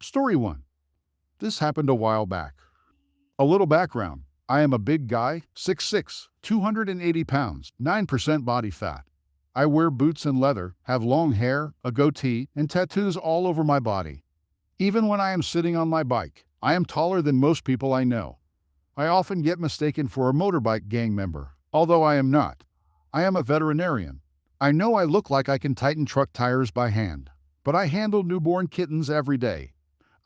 Story 1. This happened a while back. A little background. I am a big guy, 6'6", 280 pounds, 9% body fat. I wear boots and leather, have long hair, a goatee, and tattoos all over my body. Even when I am sitting on my bike, I am taller than most people I know. I often get mistaken for a motorbike gang member, although I am not. I am a veterinarian. I know I look like I can tighten truck tires by hand, but I handle newborn kittens every day.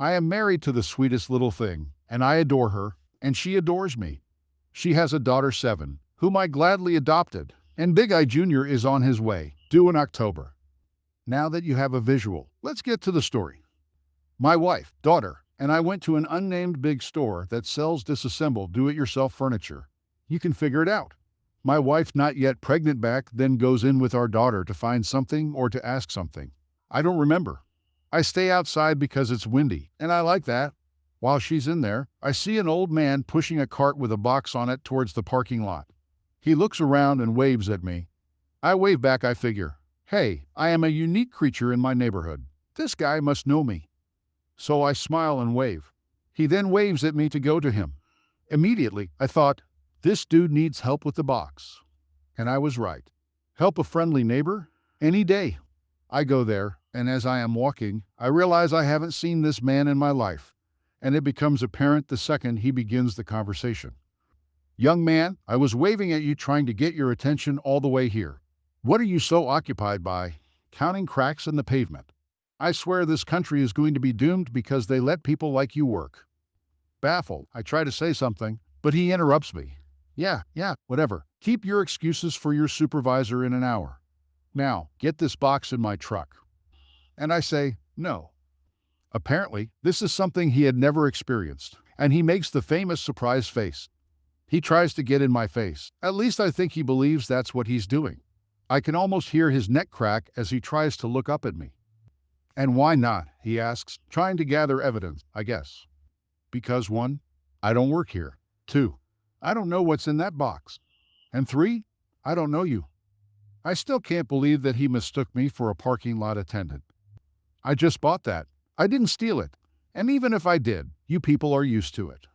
I am married to the sweetest little thing, and I adore her, and she adores me. She has a daughter 7, whom I gladly adopted, and Big Eye Jr. is on his way, due in October. Now that you have a visual, let's get to the story. My wife, daughter, and I went to an unnamed big store that sells disassembled do-it-yourself furniture. You can figure it out. My wife, not yet pregnant back, then goes in with our daughter to find something or to ask something. I don't remember. I stay outside because it's windy, and I like that. While she's in there, I see an old man pushing a cart with a box on it towards the parking lot. He looks around and waves at me. I wave back. I figure, hey, I am a unique creature in my neighborhood. This guy must know me. So I smile and wave. He then waves at me to go to him. Immediately, I thought, this dude needs help with the box. And I was right. Help a friendly neighbor? Any day. I go there, and as I am walking, I realize I haven't seen this man in my life, and it becomes apparent the second he begins the conversation. Young man, I was waving at you trying to get your attention all the way here. What are you so occupied by? Counting cracks in the pavement. I swear this country is going to be doomed because they let people like you work. Baffled, I try to say something, but he interrupts me. Yeah, whatever. Keep your excuses for your supervisor in an hour. Now, get this box in my truck. And I say, no. Apparently, this is something he had never experienced, and he makes the famous surprise face. He tries to get in my face. At least I think he believes that's what he's doing. I can almost hear his neck crack as he tries to look up at me. And why not? He asks, trying to gather evidence, I guess. Because 1, I don't work here. 2, I don't know what's in that box. And 3, I don't know you. I still can't believe that he mistook me for a parking lot attendant. I just bought that. I didn't steal it. And even if I did, you people are used to it.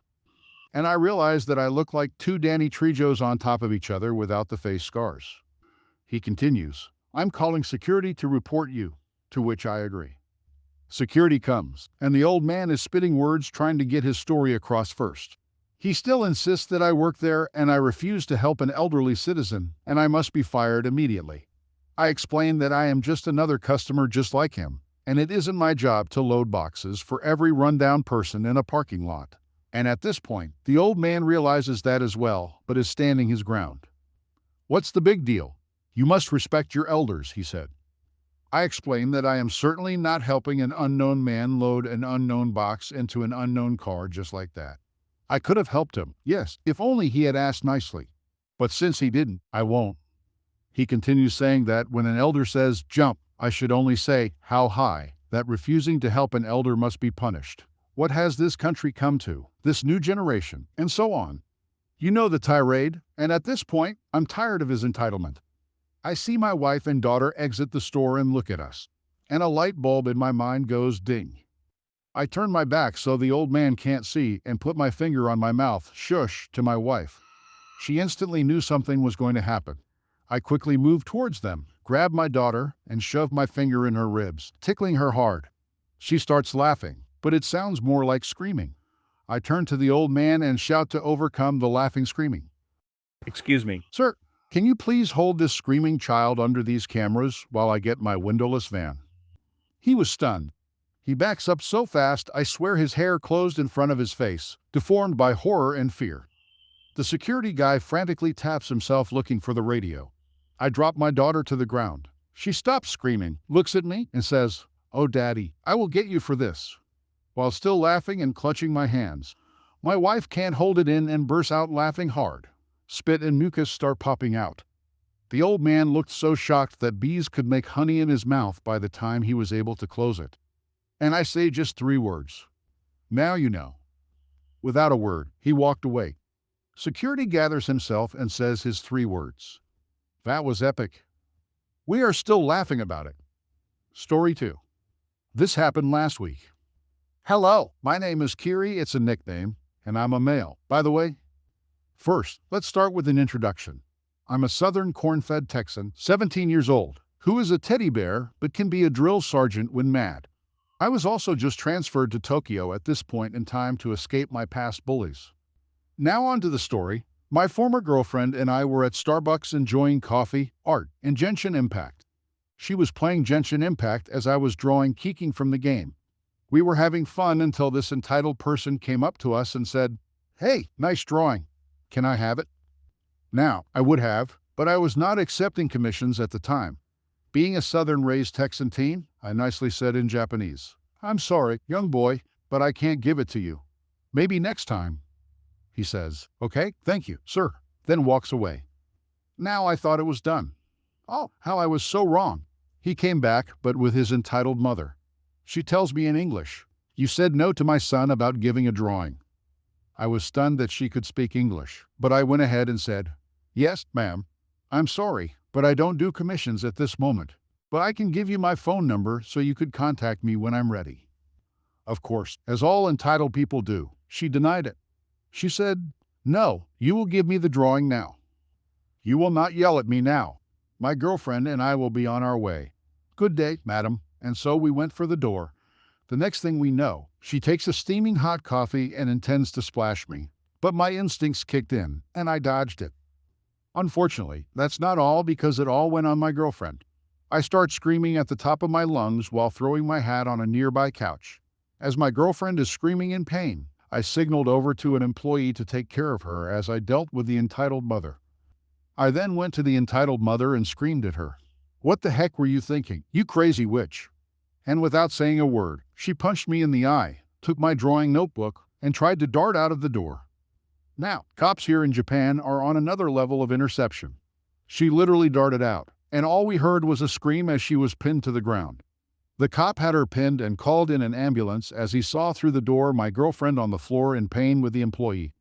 And I realize that I look like 2 Danny Trejos on top of each other without the face scars. He continues, I'm calling security to report you, to which I agree. Security comes, and the old man is spitting words trying to get his story across first. He still insists that I work there and I refuse to help an elderly citizen, and I must be fired immediately. I explain that I am just another customer just like him, and it isn't my job to load boxes for every rundown person in a parking lot. And at this point, the old man realizes that as well, but is standing his ground. What's the big deal? You must respect your elders, he said. I explained that I am certainly not helping an unknown man load an unknown box into an unknown car just like that. I could have helped him, yes, if only he had asked nicely. But since he didn't, I won't. He continues saying that when an elder says, jump, I should only say, how high, that refusing to help an elder must be punished. What has this country come to, this new generation, and so on? You know the tirade, and at this point, I'm tired of his entitlement. I see my wife and daughter exit the store and look at us, and a light bulb in my mind goes ding. I turn my back so the old man can't see and put my finger on my mouth, shush, to my wife. She instantly knew something was going to happen. I quickly move towards them, grab my daughter, and shove my finger in her ribs, tickling her hard. She starts laughing, but it sounds more like screaming. I turn to the old man and shout to overcome the laughing screaming. Excuse me. Sir, can you please hold this screaming child under these cameras while I get my windowless van? He was stunned. He backs up so fast I swear his hair closed in front of his face, deformed by horror and fear. The security guy frantically taps himself looking for the radio. I drop my daughter to the ground. She stops screaming, looks at me, and says, "Oh, Daddy, I will get you for this." While still laughing and clutching my hands, my wife can't hold it in and bursts out laughing hard. Spit and mucus start popping out. The old man looked so shocked that bees could make honey in his mouth by the time he was able to close it. And I say just 3 words. Now you know. Without a word, he walked away. Security gathers himself and says his 3 words. That was epic. We are still laughing about it. Story 2. This happened last week. Hello, my name is Kiri, it's a nickname, and I'm a male. By the way, first, let's start with an introduction. I'm a Southern corn-fed Texan, 17 years old, who is a teddy bear but can be a drill sergeant when mad. I was also just transferred to Tokyo at this point in time to escape my past bullies. Now on to the story. My former girlfriend and I were at Starbucks enjoying coffee, art, and Genshin Impact. She was playing Genshin Impact as I was drawing Keeking from the game. We were having fun until this entitled person came up to us and said, "Hey, nice drawing. Can I have it?" Now, I would have, but I was not accepting commissions at the time. Being a Southern-raised Texan teen, I nicely said in Japanese, "I'm sorry, young boy, but I can't give it to you. Maybe next time." He says, "Okay, thank you, sir," then walks away. Now I thought it was done. Oh, how I was so wrong. He came back, but with his entitled mother. She tells me in English, "You said no to my son about giving a drawing." I was stunned that she could speak English, but I went ahead and said, "Yes, ma'am. I'm sorry, but I don't do commissions at this moment. But I can give you my phone number so you could contact me when I'm ready." Of course, as all entitled people do, she denied it. She said, "No, you will give me the drawing now. You will not yell at me now. My girlfriend and I will be on our way. Good day, madam." And so we went for the door. The next thing we know, she takes a steaming hot coffee and intends to splash me. But my instincts kicked in, and I dodged it. Unfortunately, that's not all because it all went on my girlfriend. I start screaming at the top of my lungs while throwing my hat on a nearby couch. As my girlfriend is screaming in pain, I signaled over to an employee to take care of her as I dealt with the entitled mother. I then went to the entitled mother and screamed at her, "What the heck were you thinking, you crazy witch?" And without saying a word, she punched me in the eye, took my drawing notebook, and tried to dart out of the door. Now, cops here in Japan are on another level of interception. She literally darted out, and all we heard was a scream as she was pinned to the ground. The cop had her pinned and called in an ambulance as he saw through the door my girlfriend on the floor in pain with the employee.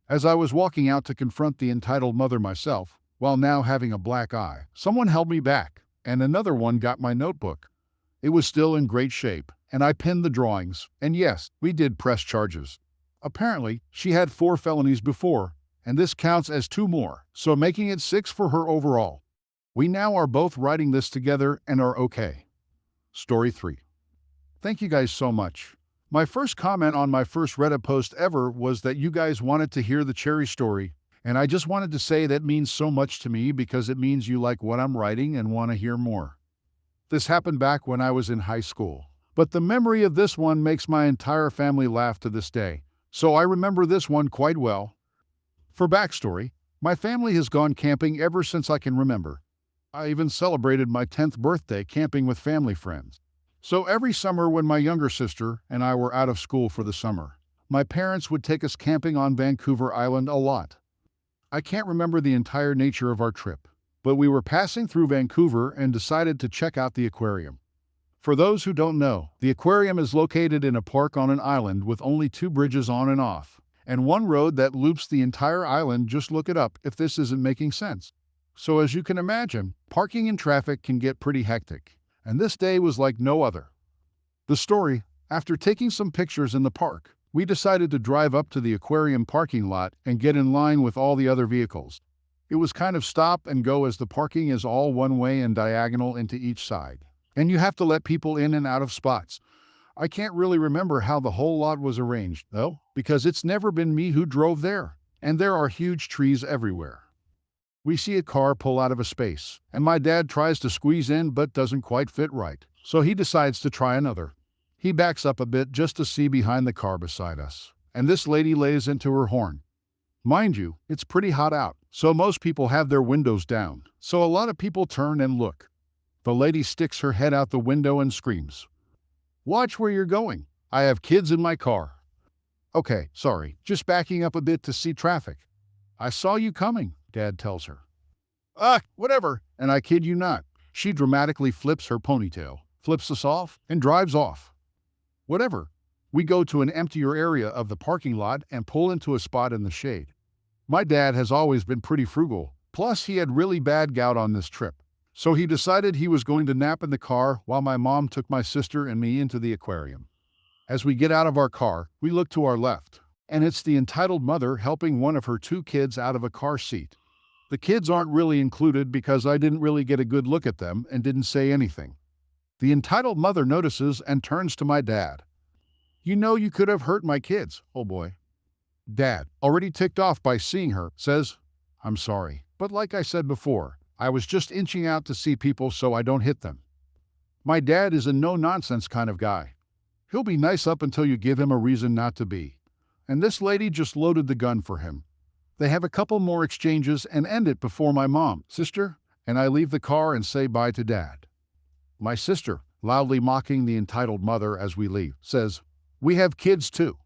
As I was walking out to confront the entitled mother myself, while now having a black eye, someone held me back, and another one got my notebook. It was still in great shape, and I pinned the drawings, and yes, we did press charges. Apparently, she had 4 felonies before, and this counts as 2 more, so making it 6 for her overall. We now are both writing this together and are okay. Story 3. Thank you guys so much. My first comment on my first Reddit post ever was that you guys wanted to hear the cherry story, and I just wanted to say that means so much to me because it means you like what I'm writing and want to hear more. This happened back when I was in high school, but the memory of this one makes my entire family laugh to this day, so I remember this one quite well. For backstory, my family has gone camping ever since I can remember. I even celebrated my 10th birthday camping with family friends. So every summer when my younger sister and I were out of school for the summer, my parents would take us camping on Vancouver Island a lot. I can't remember the entire nature of our trip, but we were passing through Vancouver and decided to check out the aquarium. For those who don't know, the aquarium is located in a park on an island with only 2 bridges on and off, and 1 road that loops the entire island. Just look it up if this isn't making sense. So as you can imagine, parking and traffic can get pretty hectic, and this day was like no other. The story, after taking some pictures in the park, we decided to drive up to the aquarium parking lot and get in line with all the other vehicles. It was kind of stop and go as the parking is all one way and diagonal into each side, and you have to let people in and out of spots. I can't really remember how the whole lot was arranged, though, because it's never been me who drove there, and there are huge trees everywhere. We see a car pull out of a space, and my dad tries to squeeze in but doesn't quite fit right, so he decides to try another. He backs up a bit just to see behind the car beside us, and this lady lays into her horn. Mind you, it's pretty hot out, so most people have their windows down, so a lot of people turn and look. The lady sticks her head out the window and screams, "Watch where you're going. I have kids in my car." "Okay, sorry, just backing up a bit to see traffic." "I saw you coming," Dad tells her. Whatever, and I kid you not, she dramatically flips her ponytail, flips us off, and drives off. Whatever. We go to an emptier area of the parking lot and pull into a spot in the shade. My dad has always been pretty frugal, plus he had really bad gout on this trip, so he decided he was going to nap in the car while my mom took my sister and me into the aquarium. As we get out of our car, we look to our left, and it's the entitled mother helping one of her two kids out of a car seat. The kids aren't really included because I didn't really get a good look at them and didn't say anything. The entitled mother notices and turns to my dad. "You know you could have hurt my kids, oh boy." Dad, already ticked off by seeing her, says, "I'm sorry, but like I said before, I was just inching out to see people so I don't hit them." My dad is a no-nonsense kind of guy. He'll be nice up until you give him a reason not to be. And this lady just loaded the gun for him. They have a couple more exchanges and end it before my mom, sister, and I leave the car and say bye to Dad. My sister, loudly mocking the entitled mother as we leave, says, "We have kids too."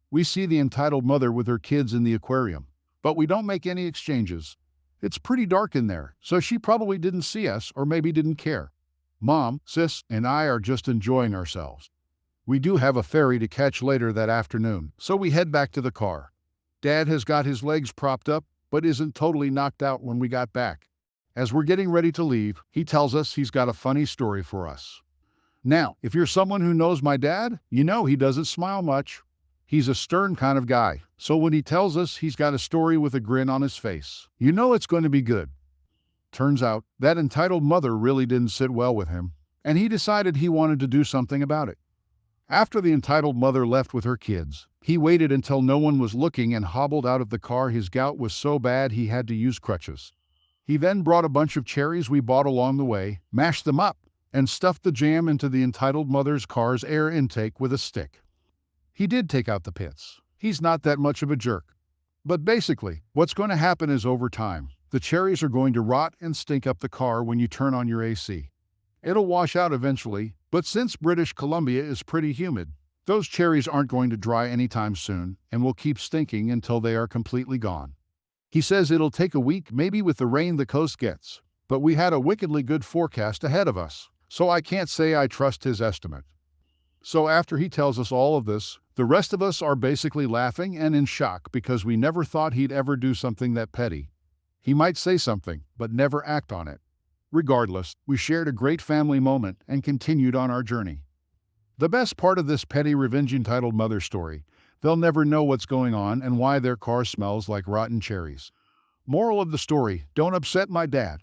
We see the entitled mother with her kids in the aquarium, but we don't make any exchanges. It's pretty dark in there, so she probably didn't see us or maybe didn't care. Mom, sis, and I are just enjoying ourselves. We do have a ferry to catch later that afternoon, so we head back to the car. Dad has got his legs propped up, but isn't totally knocked out when we got back. As we're getting ready to leave, he tells us he's got a funny story for us. Now, if you're someone who knows my dad, you know he doesn't smile much. He's a stern kind of guy, so when he tells us he's got a story with a grin on his face, you know it's going to be good. Turns out, that entitled mother really didn't sit well with him, and he decided he wanted to do something about it. After the entitled mother left with her kids, he waited until no one was looking and hobbled out of the car. His gout was so bad he had to use crutches. He then brought a bunch of cherries we bought along the way, mashed them up, and stuffed the jam into the entitled mother's car's air intake with a stick. He did take out the pits. He's not that much of a jerk. But basically, what's going to happen is over time, the cherries are going to rot and stink up the car when you turn on your AC. It'll wash out eventually, but since British Columbia is pretty humid, those cherries aren't going to dry anytime soon and will keep stinking until they are completely gone. He says it'll take a week, maybe with the rain the coast gets, but we had a wickedly good forecast ahead of us, so I can't say I trust his estimate. So after he tells us all of this, the rest of us are basically laughing and in shock because we never thought he'd ever do something that petty. He might say something, but never act on it. Regardless, we shared a great family moment and continued on our journey. The best part of this petty revenge entitled mother story, they'll never know what's going on and why their car smells like rotten cherries. Moral of the story, don't upset my dad.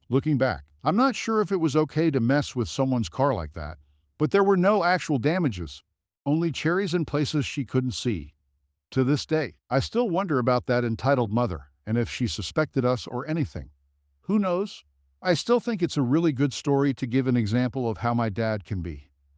Looking back, I'm not sure if it was okay to mess with someone's car like that, but there were no actual damages, only cherries in places she couldn't see. To this day, I still wonder about that entitled mother and if she suspected us or anything. Who knows? I still think it's a really good story to give an example of how my dad can be.